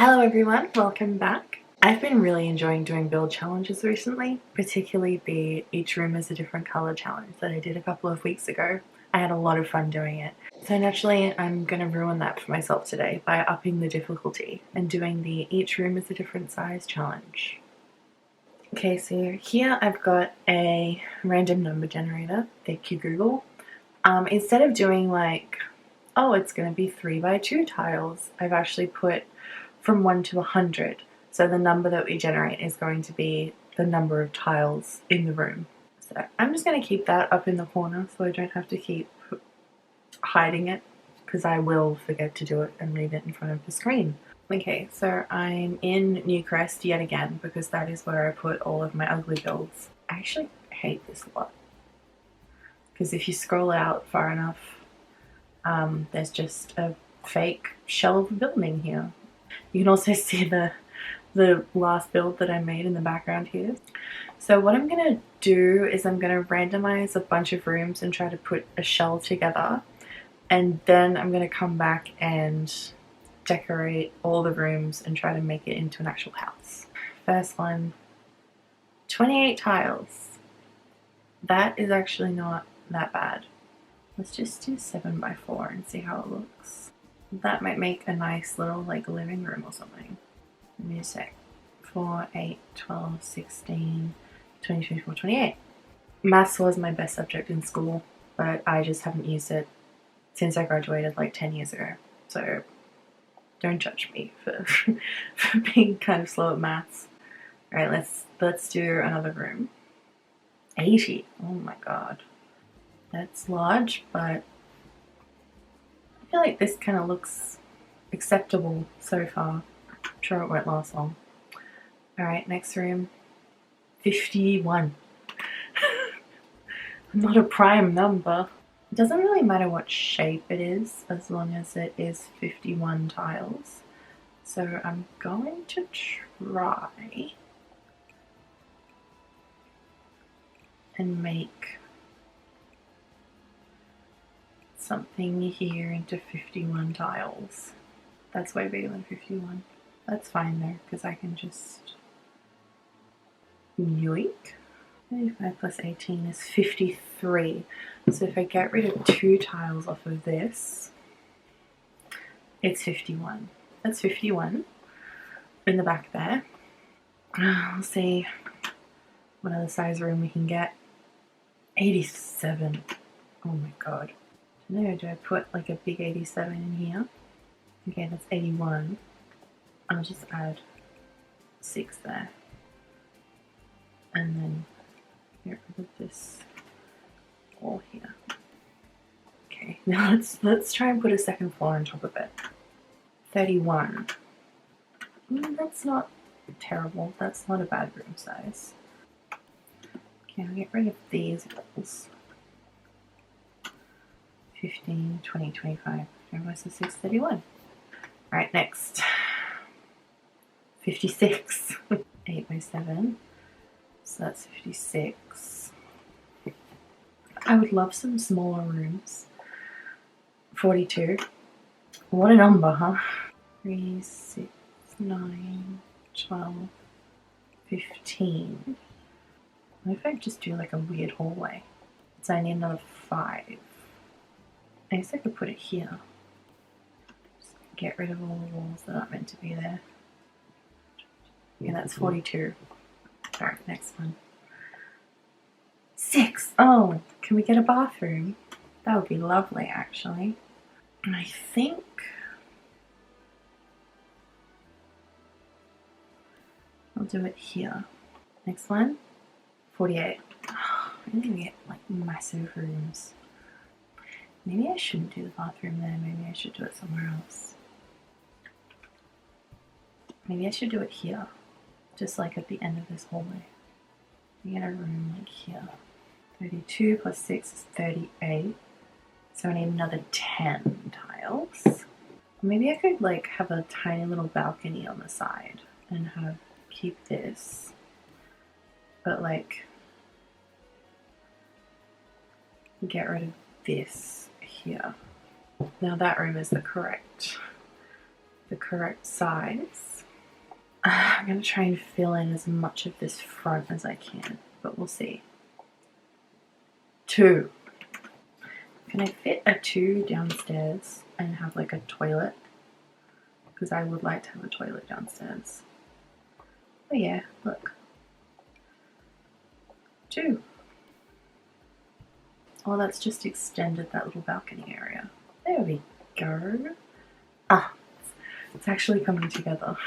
Hello everyone, welcome back. I've been really enjoying doing build challenges recently, particularly the each room is a different colour challenge that I did a couple of weeks ago. I had a lot of fun doing it. So naturally I'm going to ruin that for myself today by upping the difficulty and doing the each room is a different size challenge. Okay, so here I've got a random number generator, thank you Google. Instead of doing like, oh it's going to be 3 by 2 tiles, I've actually put from 1 to 100. So the number that we generate is going to be the number of tiles in the room. So I'm just going to keep that up in the corner so I don't have to keep hiding it, because I will forget to do it and leave it in front of the screen. Okay, so I'm in Newcrest yet again because that is where I put all of my ugly builds. I actually hate this a lot because if you scroll out far enough, there's just a fake shell of a building here. You can also see the last build that I made in the background here. So what I'm going to do is I'm going to randomize a bunch of rooms and try to put a shell together, and then I'm going to come back and decorate all the rooms and try to make it into an actual house. First one, 28 tiles. That is actually not that bad. Let's just do 7 by 4 and see how it looks. That might make a nice little like living room or something. Give me a sec. 4, 8, 12, 16, 20, 24, 28. Maths was my best subject in school, but I just haven't used it since I graduated like 10 years ago. So don't judge me for, for being kind of slow at maths. Alright, let's do another room. 80. Oh my god. That's large, but I feel like this kind of looks acceptable so far. I'm sure it won't last long. Alright, next room. 51. Not a prime number. It doesn't really matter what shape it is as long as it is 51 tiles. So I'm going to try and make something here into 51 tiles. That's way bigger than 51. That's fine though, because I can just yoink. 35 plus 18 is 53. So if I get rid of 2 tiles off of this, it's 51. That's 51 in the back there. We'll see what other size room we can get. 87. Oh my god. No, do I put like a big 87 in here? Okay, that's 81. I'll just add 6 there. And then get rid of this wall here. Okay, now let's try and put a second floor on top of it. 31. That's not terrible. That's not a bad room size. Okay, I'll get rid of these walls. 15, 20, 25. Everyone's a 6, 31. Alright, next. 56. 8 by 7. So that's 56. I would love some smaller rooms. 42. What a number, huh? 3, 6, 9, 12, 15. What if I just do like a weird hallway? So I need another 5. I guess I could put it here. Just get rid of all the walls that aren't meant to be there. Yeah, that's 42. Alright, next one. 6! Oh, can we get a bathroom? That would be lovely, actually. And I think I'll do it here. Next one. 48. Oh, I need to get like massive rooms. Maybe I shouldn't do the bathroom there. Maybe I should do it somewhere else. Maybe I should do it here. Just like at the end of this hallway. We get a room like here. 32 plus 6 is 38. So I need another 10 tiles. Maybe I could like have a tiny little balcony on the side and keep this. But like get rid of this here. Now that room is the correct the correct size. I'm going to try and fill in as much of this front as I can, but we'll see. 2. Can I fit a 2 downstairs and have like a toilet? Because I would like to have a toilet downstairs. Oh yeah, look. 2. Oh, that's just extended that little balcony area. There we go. Ah, it's actually coming together.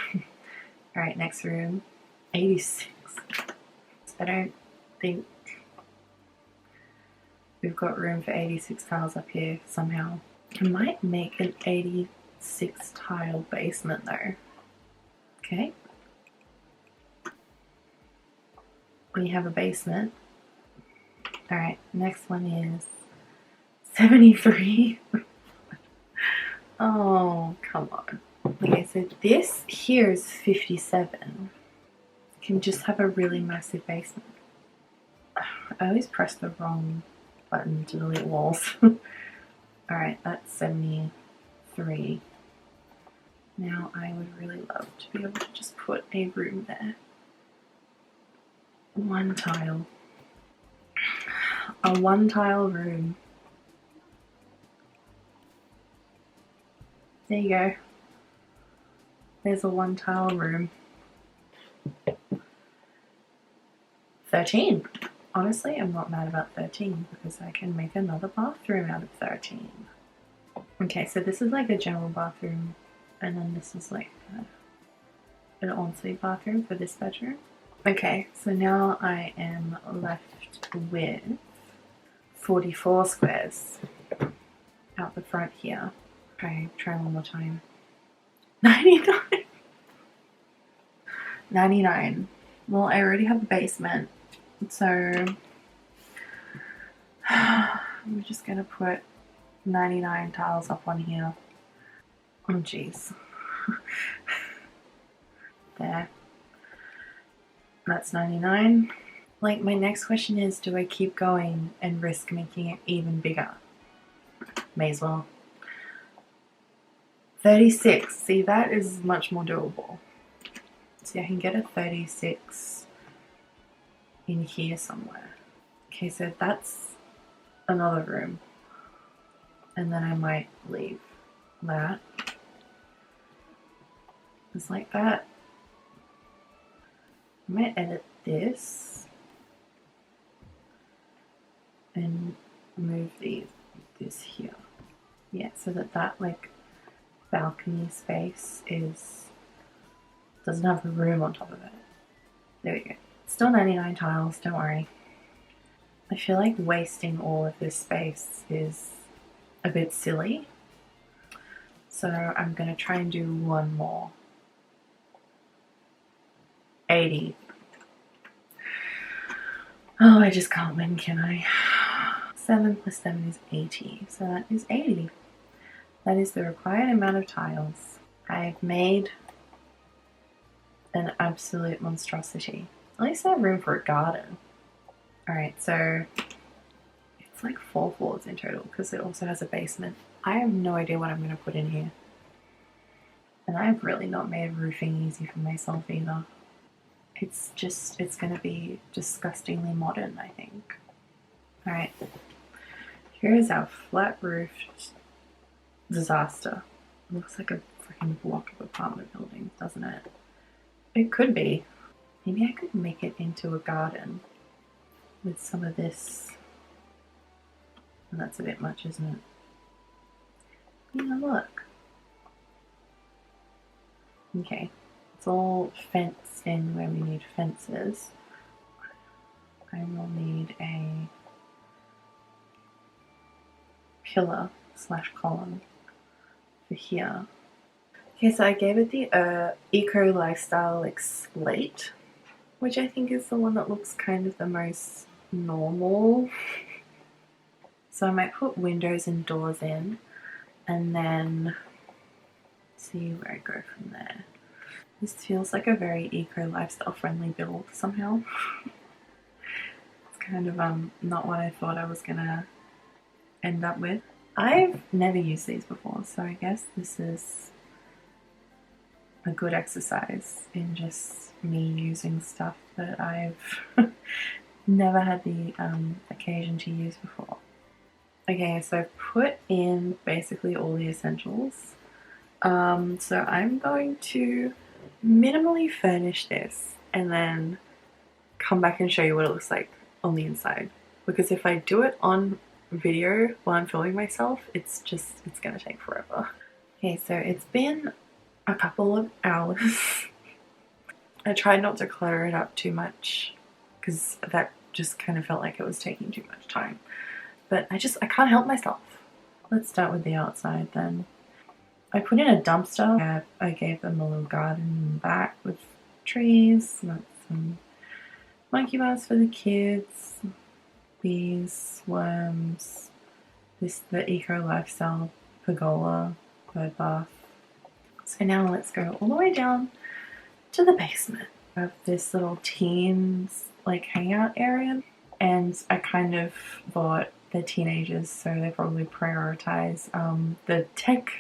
Alright, next room. 86. I don't think we've got room for 86 tiles up here somehow. I might make an 86 tile basement though. Okay. We have a basement. Alright, next one is 73. Oh, come on. Okay, so this here is 57. Can just have a really massive basement. I always press the wrong button to delete walls. Alright, that's 73. Now I would really love to be able to just put a room there. 1 tile. A 1 tile room. There you go. There's a 1 tile room. 13. Honestly, I'm not mad about 13 because I can make another bathroom out of 13. Okay, so this is like a general bathroom, and then this is like an ensuite bathroom for this bedroom. Okay, so now I am left with 44 squares out the front here. Okay, try one more time. 99. 99. Well, I already have a basement, so I'm just gonna put 99 tiles up on here. Oh jeez. There. That's 99. Like, my next question is, do I keep going and risk making it even bigger? May as well. 36. See, that is much more doable. See, I can get a 36 in here somewhere. Okay, so that's another room. And then I might leave that. Just like that. I might edit this and move this here. Yeah, so that like balcony space doesn't have the room on top of it. There we go. Still 99 tiles, don't worry. I feel like wasting all of this space is a bit silly. So I'm gonna try and do one more. 80. Oh, I just can't win, can I? 7 plus 7 is 80, so that is 80. That is the required amount of tiles. I've made an absolute monstrosity. At least I have room for a garden. Alright, so it's like 4 floors in total because it also has a basement. I have no idea what I'm going to put in here. And I've really not made roofing easy for myself either. It's going to be disgustingly modern, I think. Alright, here's our flat roofed disaster. It looks like a freaking block of apartment building, doesn't it? It could be. Maybe I could make it into a garden with some of this. And that's a bit much, isn't it? Yeah, look. Okay, it's all fenced in where we need fences. I will need a pillar / column for here. Okay, so I gave it the eco lifestyle like slate, which I think is the one that looks kind of the most normal. So I might put windows and doors in and then see where I go from there. This feels like a very eco lifestyle friendly build somehow. It's kind of not what I thought I was gonna end up with. I've never used these before, so I guess this is a good exercise in just me using stuff that I've never had the occasion to use before. Okay, so I've put in basically all the essentials. So I'm going to minimally furnish this and then come back and show you what it looks like on the inside. Because if I do it on video while I'm filming myself, it's gonna take forever. Okay, so it's been a couple of hours. I tried not to clutter it up too much because that just kind of felt like it was taking too much time. But I can't help myself. Let's start with the outside then. I put in a dumpster. I gave them a little garden in the back with trees, some monkey bars for the kids, bees, worms, the eco lifestyle pergola, bird bath. So now let's go all the way down to the basement. I have this little teens like hangout area, and I kind of bought the teenagers, so they probably prioritize the tech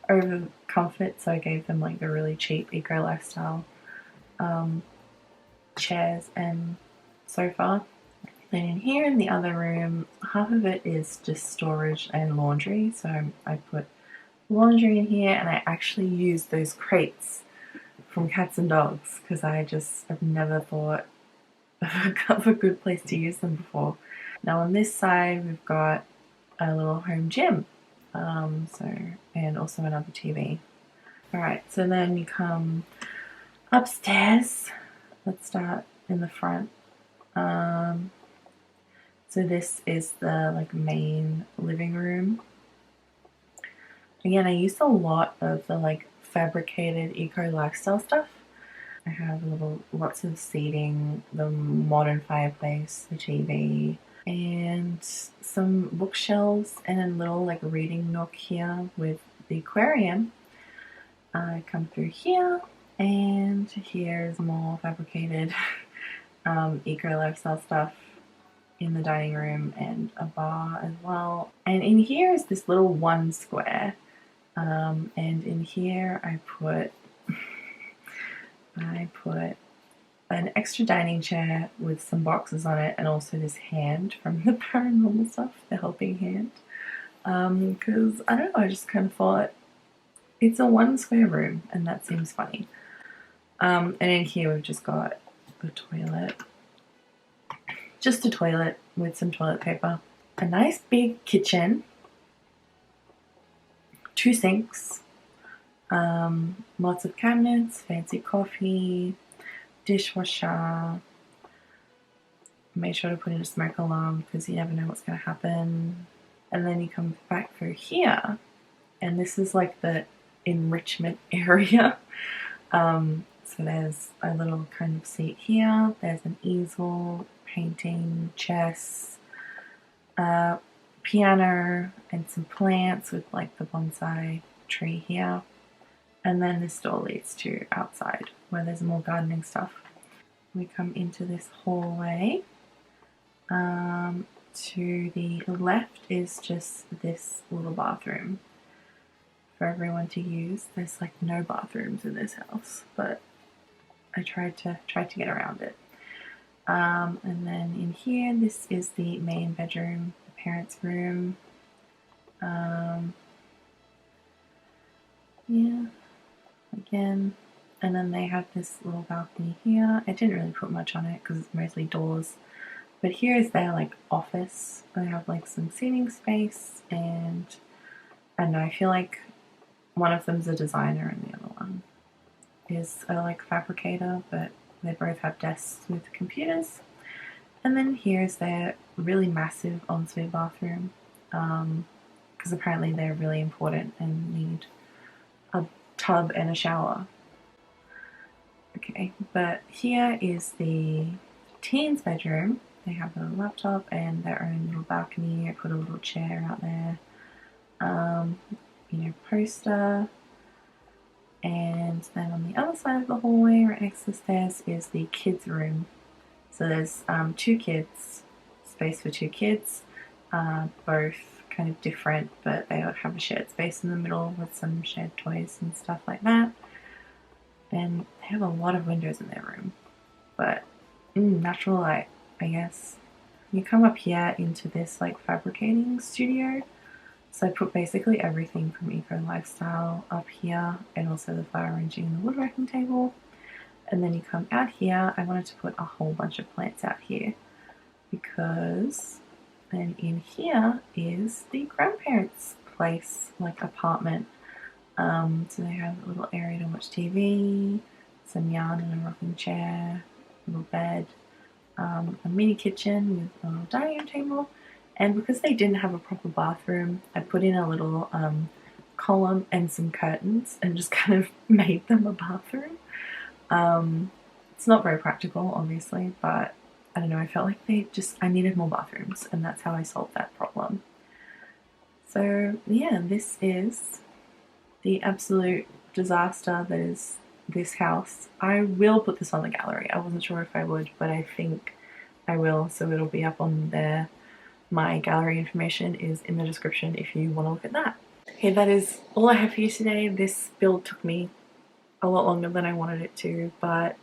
over comfort, so I gave them like the really cheap eco lifestyle chairs and sofa. Then in here in the other room, half of it is just storage and laundry, so I put laundry in here, and I actually use those crates from Cats and Dogs because I've never thought of a good place to use them before. Now on this side we've got a little home gym, and also another TV. Alright, so then you come upstairs. Let's start in the front. So this is the like main living room. Again, I used a lot of the like fabricated eco lifestyle stuff. I have lots of seating, the modern fireplace, the TV, and some bookshelves, and a little like reading nook here with the aquarium. I come through here, and here's more fabricated eco lifestyle stuff in the dining room, and a bar as well. And in here is this little one square, and in here I put an extra dining chair with some boxes on it, and also this hand from the paranormal stuff, the helping hand. Because I don't know, I just kind of thought it's a one square room and that seems funny. And in here we've just got the toilet. Just a toilet with some toilet paper. A nice big kitchen. 2 sinks. Lots of cabinets, fancy coffee, dishwasher. Made sure to put in a smoke alarm because you never know what's going to happen. And then you come back through here, and this is like the enrichment area. So there's a little kind of seat here. There's an easel, painting, chess, piano, and some plants with like the bonsai tree here. And then this door leads to outside where there's more gardening stuff. We come into this hallway. To the left is just this little bathroom for everyone to use. There's like no bathrooms in this house, but I tried to get around it. And then in here, this is the main bedroom, the parents' room. Yeah, again. And then they have this little balcony here. I didn't really put much on it because it's mostly doors. But here is their like office. They have like some seating space, and I don't know, I feel like one of them's a designer and the other one is a like fabricator, but they both have desks with computers. And then here's their really massive ensuite bathroom, because apparently they're really important and need a tub and a shower. Okay, but here is the teens' bedroom. They have a laptop and their own little balcony. I put a little chair out there, poster. And then on the other side of the hallway, right next to the stairs, is the kids' room. So there's 2 kids, space for 2 kids, both kind of different, but they have a shared space in the middle with some shared toys and stuff like that. and they have a lot of windows in their room, but natural light, I guess. You come up here into this like fabricating studio. So I put basically everything from Eco Lifestyle up here, and also the fire arranging and the woodworking table. And then you come out here. I wanted to put a whole bunch of plants out here because then in here is the grandparents' place, like apartment. So they have a little area to watch TV, some yarn and a rocking chair, a little bed, a mini kitchen with a little dining room table. And because they didn't have a proper bathroom, I put in a little column and some curtains and just kind of made them a bathroom. It's not very practical, obviously, but I don't know, I felt like I needed more bathrooms, and that's how I solved that problem. So yeah, this is the absolute disaster that is this house. I will put this on the gallery. I wasn't sure if I would, but I think I will, so it'll be up on there. My gallery information is in the description if you want to look at that. Okay, that is all I have for you today. This build took me a lot longer than I wanted it to, but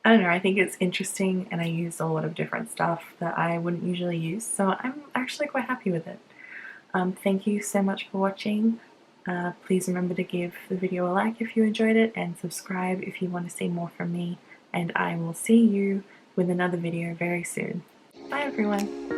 I don't know, I think it's interesting, and I used a lot of different stuff that I wouldn't usually use, so I'm actually quite happy with it. Thank you so much for watching. Please remember to give the video a like if you enjoyed it, and subscribe if you want to see more from me, and I will see you with another video very soon. Bye everyone!